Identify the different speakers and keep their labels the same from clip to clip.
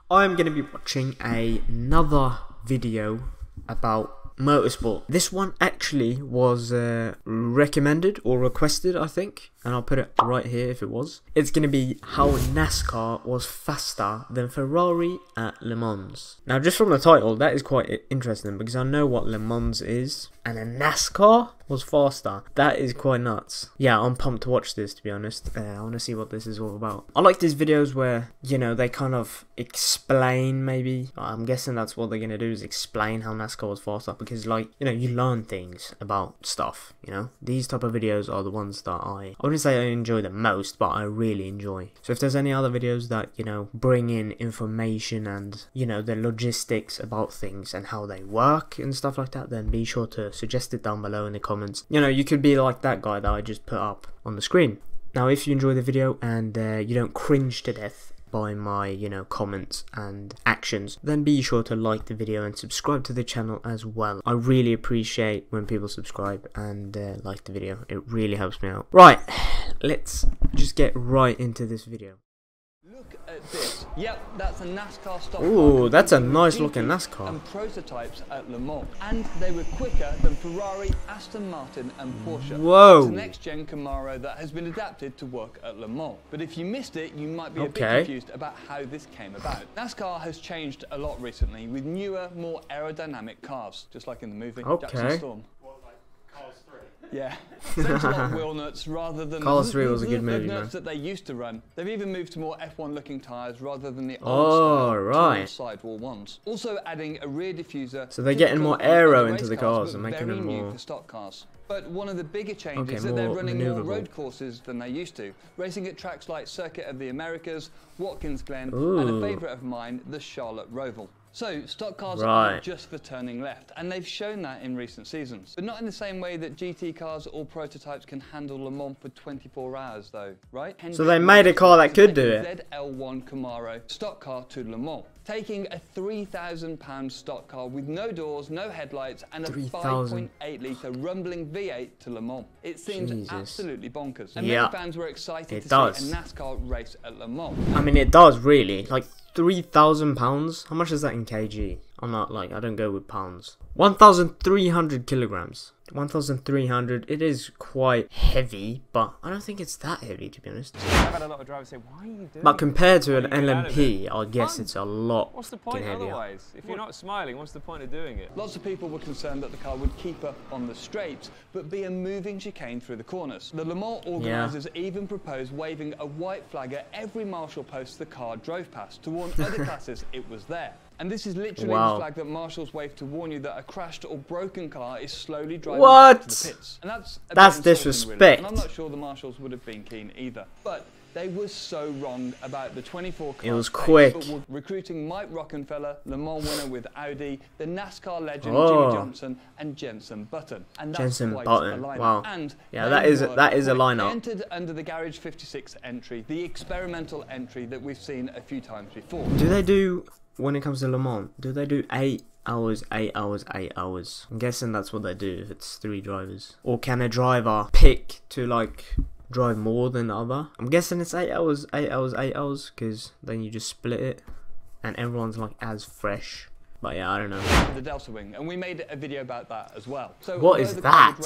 Speaker 1: I'm going to be watching another video about motorsport. This one actually was recommended or requested, I think, and I'll put it right here if it was. It's going to be how NASCAR was faster than Ferrari at Le Mans. Now, just from the title, that is quite interesting because I know what Le Mans is, and a NASCAR was faster. That is quite nuts. Yeah, I'm pumped to watch this, to be honest. I want to see what this is all about. I like these videos where, you know, they kind of explain, maybe. I'm guessing that's what they're going to do, is explain how NASCAR was faster, because, like, you know, you learn things about stuff, you know. These type of videos are the ones that I wouldn't say I enjoy the most, but I really enjoy. So if there's any other videos that, you know, bring in information and, you know, the logistics about things and how they work and stuff like that, then be sure to suggest it down below in the comments. You know, you could be like that guy that I just put up on the screen. Now, if you enjoy the video and you don't cringe to death by my, you know, comments and actions, then be sure to like the video and subscribe to the channel as well. I really appreciate when people subscribe and like the video. It really helps me out. Right, let's just get right into this video.
Speaker 2: Look at this. Yep, that's a NASCAR stock car.
Speaker 1: Ooh, that's a nice looking NASCAR.
Speaker 2: And prototypes at Le Mans. And they were quicker than Ferrari, Aston Martin and Porsche.
Speaker 1: Whoa.
Speaker 2: It's a next-gen Camaro that has been adapted to work at Le Mans. But if you missed it, you might be a bit confused about how this came about. NASCAR has changed a lot recently with newer, more aerodynamic cars, just like in the movie Jackson Storm. Yeah, thanks a lot of wheel nuts rather than
Speaker 1: Cars 3 was a good movie,
Speaker 2: nuts
Speaker 1: man.
Speaker 2: that they used to run. They've even moved to more F1 looking tyres rather than the
Speaker 1: old style
Speaker 2: sidewall ones. Also adding a rear diffuser.
Speaker 1: So they're getting more aero into the cars and making them more
Speaker 2: for stock cars. But one of the bigger changes is that they're running more road courses than they used to, racing at tracks like Circuit of the Americas, Watkins Glen, and a favourite of mine, the Charlotte Roval. So, stock cars aren't just for turning left, and they've shown that in recent seasons. But not in the same way that GT cars or prototypes can handle Le Mans for 24 hours, though, right?
Speaker 1: So they made a car that could do it.
Speaker 2: ZL1 Camaro stock car to Le Mans, taking a £3,000 stock car with no doors, no headlights, and a 5.8 litre rumbling V8 to Le Mans. It seems absolutely bonkers, and many fans were excited to see a NASCAR race at Le Mans.
Speaker 1: I mean, it does really. Like, £3,000. How much is that in kg? I'm not, like, I don't go with pounds. 1,300 kilograms. 1,300. It is quite heavy, but I don't think it's that heavy, to be honest.
Speaker 3: I've had a lot of drivers say, "Why are you doing?"
Speaker 1: But compared to an LMP, I guess it's a lot.
Speaker 3: What's the point
Speaker 1: heavier.
Speaker 3: otherwise? If you're not smiling, what's the point of doing it?
Speaker 2: Lots of people were concerned that the car would keep up on the straights, but be a moving chicane through the corners. The Le Mans organisers even proposed waving a white flag at every marshal post the car drove past to warn other classes it was there. And this is literally the flag that marshals wave to warn you that a crashed or broken car is slowly driving back to the pits. And that's
Speaker 1: disrespect.
Speaker 2: Really. And I'm not sure the marshals would have been keen either. But they were so wrong about the 24 car.
Speaker 1: It was quick.
Speaker 2: Recruiting Mike Rockenfeller, Le Mans winner with Audi, the NASCAR legend Jimmy Johnson, and Jenson Button. And that's quite a lineup.
Speaker 1: Wow.
Speaker 2: And
Speaker 1: yeah, that is a lineup.
Speaker 2: They entered under the Garage 56 entry, the experimental entry that we've seen a few times before.
Speaker 1: Do they do, when it comes to Le Mans, do they do 8 hours, 8 hours, 8 hours? I'm guessing that's what they do if it's 3 drivers. Or can a driver pick to, like, drive more than the other? I'm guessing it's 8 hours, 8 hours, 8 hours, because then you just split it and everyone's, like, as fresh. But yeah, I don't know.
Speaker 2: The Delta Wing, and we made a video about that as well. So
Speaker 1: what is that?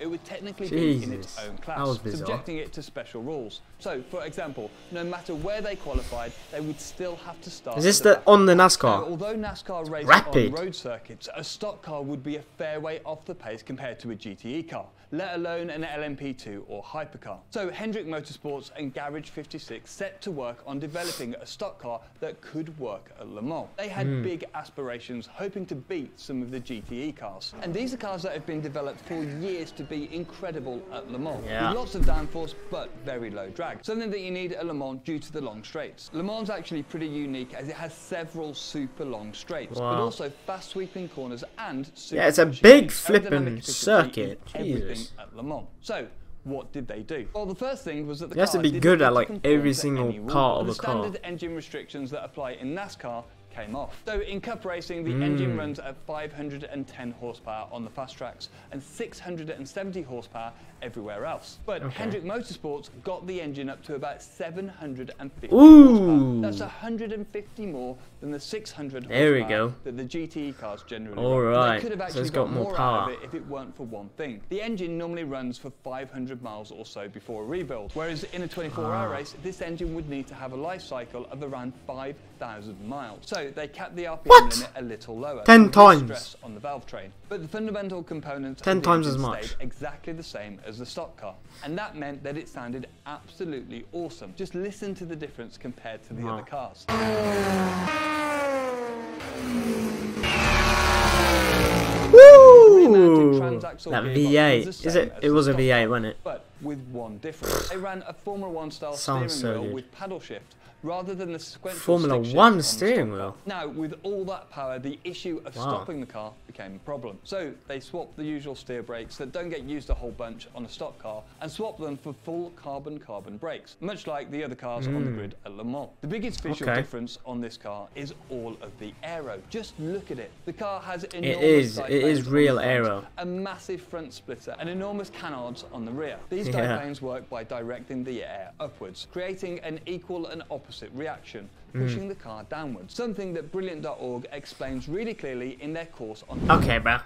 Speaker 2: It would technically be in its own class, subjecting it to special rules. So, for example, no matter where they qualified, they would still have to start.
Speaker 1: Is this on the NASCAR?
Speaker 2: Now, although NASCAR races on road circuits, a stock car would be a fair way off the pace compared to a GTE car, let alone an LMP2 or hypercar. So Hendrick Motorsports and Garage 56 set to work on developing a stock car that could work at Le Mans. They had big aspirations, hoping to beat some of the GTE cars. And these are cars that have been developed for years to be incredible at Le Mans, with lots of downforce but very low drag. Something that you need at Le Mans due to the long straights. Le Mans is actually pretty unique as it has several super long straights, but also fast sweeping corners and super
Speaker 1: it's a big flipping circuit. Jesus.
Speaker 2: At Le Mans. So, what did they do? Well, the first thing was that the
Speaker 1: car has to be good at, like, every single part of the car.
Speaker 2: The standard engine restrictions that apply in NASCAR came off. So in Cup racing, the engine runs at 510 horsepower on the fast tracks and 670 horsepower everywhere else. But Hendrick Motorsports got the engine up to about 750 horsepower. That's 150 more than the 600 horsepower that the GTE cars generally run. They could have actually got more out of it if it weren't for one thing. The engine normally runs for 500 miles or so before a rebuild, whereas in a 24-hour race, this engine would need to have a life cycle of around 5,000 miles. So they capped the RPM limit a little lower.
Speaker 1: 10 times.
Speaker 2: Stress on the valve train. But the fundamental components
Speaker 1: 10 times as much.
Speaker 2: stayed exactly the same as the stock car. And that meant that it sounded absolutely awesome. Just listen to the difference compared to the other cars.
Speaker 1: Woo! That V8. It was a V8, wasn't it?
Speaker 2: But with one difference. They ran a Formula 1 style steering wheel with paddle shift, rather than the sequential
Speaker 1: Formula 1 steering wheel.
Speaker 2: Now, with all that power, the issue of stopping the car became a problem. So they swapped the usual steer brakes that don't get used a whole bunch on a stock car and swapped them for full carbon brakes, much like the other cars on the grid at Le Mans. The biggest visual difference on this car is all of the aero. Just look at it. The car has enormous
Speaker 1: it is real aero.
Speaker 2: A massive front splitter and enormous canards on the rear. These diplanes work by directing the air upwards, creating an equal and opposite reaction, pushing the car downwards. Something that Brilliant.org explains really clearly in their course on...
Speaker 1: Okay, bro.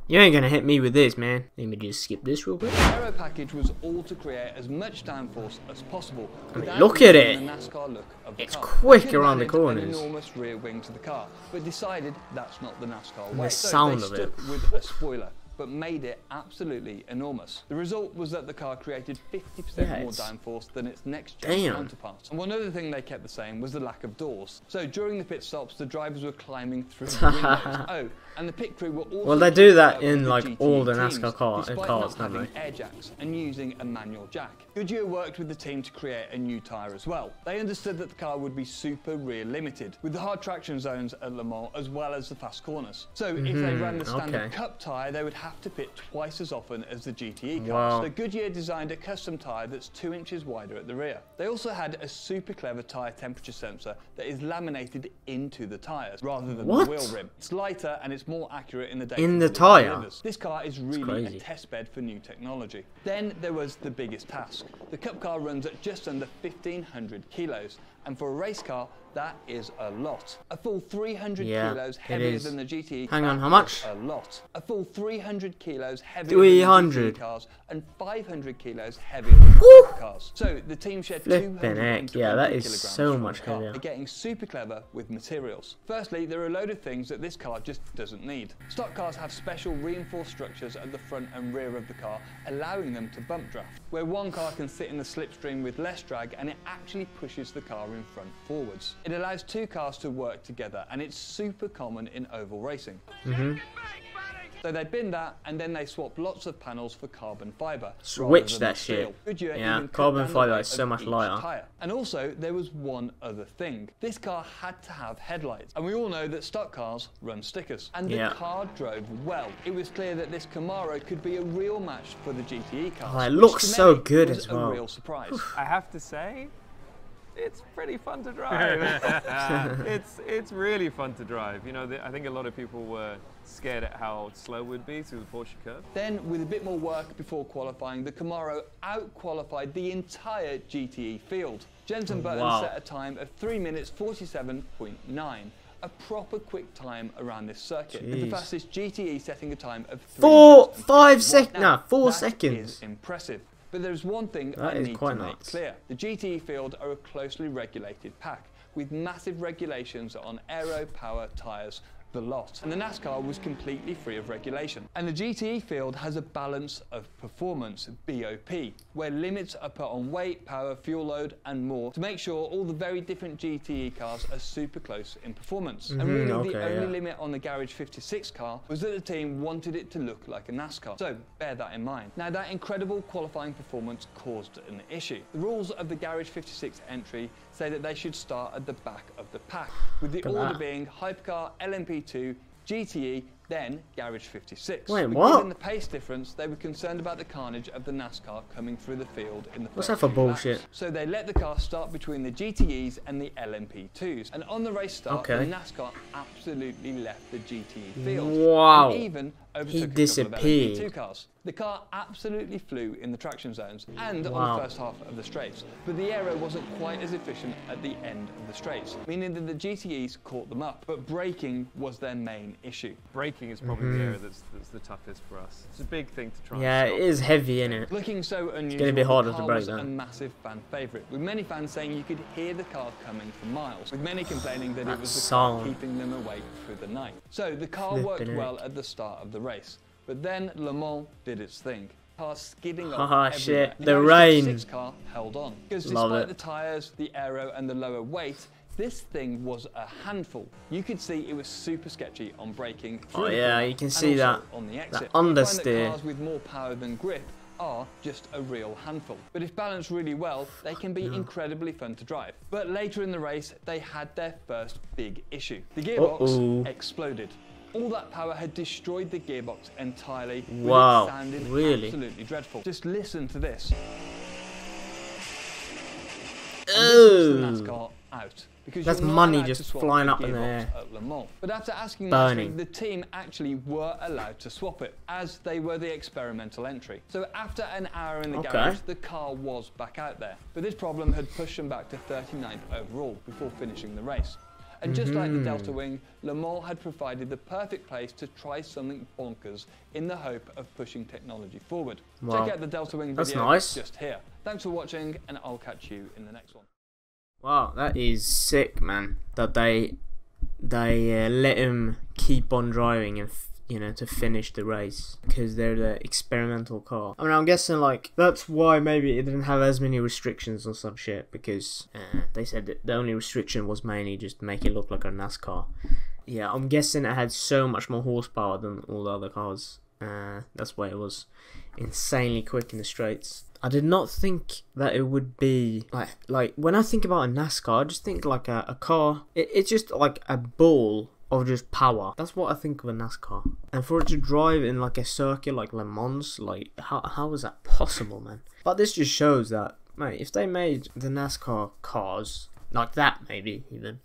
Speaker 1: You ain't gonna hit me with this, man. Let me just skip this real quick.
Speaker 2: The aero package was all to create as much downforce as possible.
Speaker 1: Look at it.
Speaker 2: The NASCAR look of the
Speaker 1: it's
Speaker 2: car.
Speaker 1: quick around the corners.
Speaker 2: An enormous rear wing to the car, but decided that's not the NASCAR way.
Speaker 1: The sound
Speaker 2: so they
Speaker 1: of it.
Speaker 2: stuck with a spoiler, but made it absolutely enormous. The result was that the car created 50% more downforce than its next-gen counterpart. And one other thing they kept the same was the lack of doors. So during the pit stops, the drivers were climbing through the windows. And the pit crew were also...
Speaker 1: Well, they do that in like all the NASCAR cars, don't they?
Speaker 2: Air jacks and using a manual jack. Goodyear worked with the team to create a new tyre as well. They understood that the car would be super rear limited, with the hard traction zones at Le Mans as well as the fast corners. So if they ran the standard Cup tyre, they would have to pit twice as often as the GTE cars. So Goodyear designed a custom tyre that's 2 inches wider at the rear. They also had a super clever tyre temperature sensor that is laminated into the tyres rather than the wheel rim. It's lighter and it's more accurate in the data.
Speaker 1: In the tyre?
Speaker 2: This car is really a test bed for new technology. Then there was the biggest task. The Cup car runs at just under 1,500 kilos, and for a race car, that is a lot. A full 300 kilos heavier than the GTE.
Speaker 1: Hang on, how much?
Speaker 2: A lot. A full 300 kilos heavier
Speaker 1: 300
Speaker 2: than the GTE cars and 500 kilos heavier than the cars. So the team shed 220
Speaker 1: that is
Speaker 2: kilograms
Speaker 1: so
Speaker 2: from
Speaker 1: much
Speaker 2: the car.
Speaker 1: heavier.
Speaker 2: They're getting super clever with materials. Firstly, there are a load of things that this car just doesn't need. Stock cars have special reinforced structures at the front and rear of the car, allowing them to bump draft, where one car can sit in the slipstream with less drag and it actually pushes the car in front forwards. It allows two cars to work together, and it's super common in oval racing. So they bin that, and then they swap lots of panels for carbon fibre.
Speaker 1: Switch that shit. Yeah, carbon fibre is so much lighter.
Speaker 2: And also, there was one other thing. This car had to have headlights. And we all know that stock cars run stickers. And the car drove well. It was clear that this Camaro could be a real match for the GTE cars.
Speaker 1: Oh, it looks so good as well.
Speaker 2: A real surprise.
Speaker 3: I have to say, it's pretty fun to drive. it's really fun to drive. You know, I think a lot of people were scared at how slow it would be through the Porsche curve.
Speaker 2: Then, with a bit more work before qualifying, the Camaro out-qualified the entire GTE field. Jenson Button set a time of 3 minutes 47.9. A proper quick time around this circuit, with the fastest GTE setting a time of
Speaker 1: 4 seconds.
Speaker 2: That is impressive. But there's one thing I need to make clear. The GTE field are a closely regulated pack, with massive regulations on aero, power, tyres, the lot. And the NASCAR was completely free of regulation. And the GTE field has a balance of performance, BOP, where limits are put on weight, power, fuel load, and more to make sure all the very different GTE cars are super close in performance. And really the only limit on the Garage 56 car was that the team wanted it to look like a NASCAR. So bear that in mind. Now that incredible qualifying performance caused an issue. The rules of the Garage 56 entry say that they should start at the back of the pack, with the order being Hypercar, LMP2, GTE, Then Garage 56.
Speaker 1: Wait,
Speaker 2: but
Speaker 1: what?
Speaker 2: Given the pace difference, they were concerned about the carnage of the NASCAR coming through the field in the
Speaker 1: What's
Speaker 2: first
Speaker 1: that for
Speaker 2: few
Speaker 1: bullshit?
Speaker 2: laps. So they let the car start between the GTEs and the LMP2s. And on the race start, the NASCAR absolutely left the GTE field.
Speaker 1: Wow.
Speaker 2: And even overtook
Speaker 1: He
Speaker 2: a couple of
Speaker 1: disappeared.
Speaker 2: LMP2 cars. The car absolutely flew in the traction zones and
Speaker 1: Wow.
Speaker 2: on the first half of the straights, but the aero wasn't quite as efficient at the end of the straights, meaning that the GTEs caught them up, but braking was their main issue.
Speaker 3: Braking is probably the area that's the toughest for us. It's a big thing to try
Speaker 1: Yeah,
Speaker 3: and
Speaker 1: it
Speaker 3: stop.
Speaker 1: is heavy, isn't it?
Speaker 2: Looking so unusual,
Speaker 1: gonna be harder
Speaker 2: the
Speaker 1: to
Speaker 2: car
Speaker 1: break
Speaker 2: was
Speaker 1: that.
Speaker 2: a massive fan favourite, with many fans saying you could hear the car coming for miles, with many complaining that it was the car
Speaker 1: song.
Speaker 2: keeping them awake through the night. So the car worked
Speaker 1: Flippin'
Speaker 2: well at the start of the race, but then Le Mans did its thing. Car skidding
Speaker 1: Haha,
Speaker 2: off everywhere.
Speaker 1: shit, the
Speaker 2: Garage
Speaker 1: rain.
Speaker 2: 56 car held on. Because
Speaker 1: Love
Speaker 2: despite
Speaker 1: it.
Speaker 2: the tyres, the aero and the lower weight, this thing was a handful. You could see it was super sketchy on braking.
Speaker 1: Oh,
Speaker 2: through the
Speaker 1: yeah,
Speaker 2: corner
Speaker 1: you can
Speaker 2: and
Speaker 1: see
Speaker 2: also
Speaker 1: that-
Speaker 2: on the
Speaker 1: that
Speaker 2: exit. You find
Speaker 1: understeer.
Speaker 2: cars with more power than grip are just a real handful. But if balanced really well, they can be incredibly fun to drive. But later in the race, they had their first big issue. The gearbox exploded. All that power had destroyed the gearbox entirely, with
Speaker 1: Wow,
Speaker 2: it sounding
Speaker 1: really?
Speaker 2: absolutely dreadful. Just listen to this. And this
Speaker 1: Ooh.
Speaker 2: was the NASCAR out. Because
Speaker 1: That's
Speaker 2: you're not
Speaker 1: money
Speaker 2: allowed
Speaker 1: just
Speaker 2: to swap
Speaker 1: flying
Speaker 2: the
Speaker 1: up in the
Speaker 2: gearbox
Speaker 1: air.
Speaker 2: at Le Mans. But after asking
Speaker 1: Burning.
Speaker 2: nicely, the team actually were allowed to swap it, as they were the experimental entry. So after an hour in the
Speaker 1: Okay.
Speaker 2: garage, the car was back out there. But this problem had pushed them back to 39th overall before finishing the race. And just like the Delta Wing, Le Mans had provided the perfect place to try something bonkers in the hope of pushing technology forward.
Speaker 1: Wow.
Speaker 2: Check out the Delta Wing
Speaker 1: That's
Speaker 2: video
Speaker 1: nice.
Speaker 2: just here. Thanks for watching, and I'll catch you in the next one.
Speaker 1: Wow, that is sick, man. That they let him keep on driving and to finish the race because they're the experimental car. I mean, I'm guessing like that's why maybe it didn't have as many restrictions or some shit, because they said that the only restriction was mainly just to make it look like a NASCAR. Yeah, I'm guessing it had so much more horsepower than all the other cars. That's why it was insanely quick in the straights. I did not think that it would be like when I think about a NASCAR, I just think like a car. It's just like a ball of just power. That's what I think of a NASCAR. And for it to drive in like a circuit like Le Mans, like how is that possible, man? But this just shows that, mate, if they made the NASCAR cars like that, maybe even,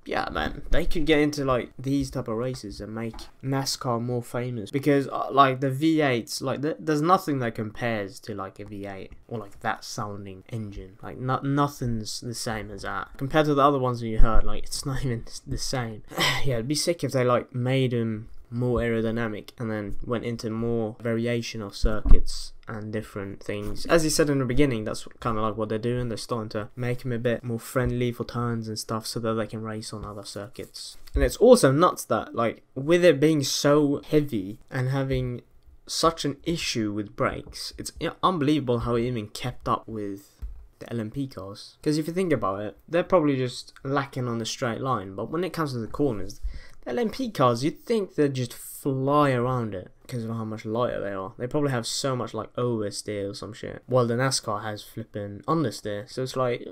Speaker 1: yeah, man, they could get into like these type of races and make NASCAR more famous, because like the V8s, like there's nothing that compares to like a V8 or like that sounding engine. Like nothing's the same as that compared to the other ones that you heard. Like it's not even the same. Yeah, it'd be sick if they like made them more aerodynamic and then went into more variation of circuits and different things. As you said in the beginning, that's kind of like what they're doing. They're starting to make them a bit more friendly for turns and stuff so that they can race on other circuits. And it's also nuts that like with it being so heavy and having such an issue with brakes, it's unbelievable how it even kept up with the LMP cars. Because if you think about it, they're probably just lacking on the straight line, but when it comes to the corners, the LMP cars, you'd think they'd just fly around it because of how much lighter they are. They probably have so much like oversteer or some shit, while the NASCAR has flipping understeer. So it's like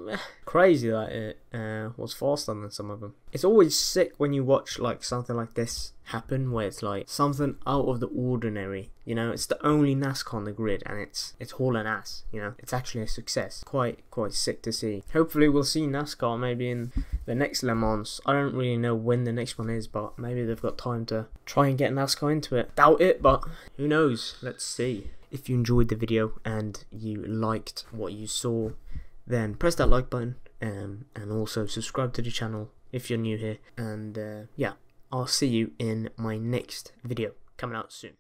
Speaker 1: crazy that it was faster than some of them. It's always sick when you watch like something like this happen, where it's like something out of the ordinary. You know, it's the only NASCAR on the grid, and it's hauling ass. You know, it's actually a success. Quite sick to see. Hopefully, we'll see NASCAR maybe in the next Le Mans. I don't really know when the next one is, but maybe they've got time to try and get NASCAR into it. Doubt it, but who knows? Let's see. If you enjoyed the video and you liked what you saw, then press that like button, and also subscribe to the channel if you're new here. And yeah, I'll see you in my next video coming out soon.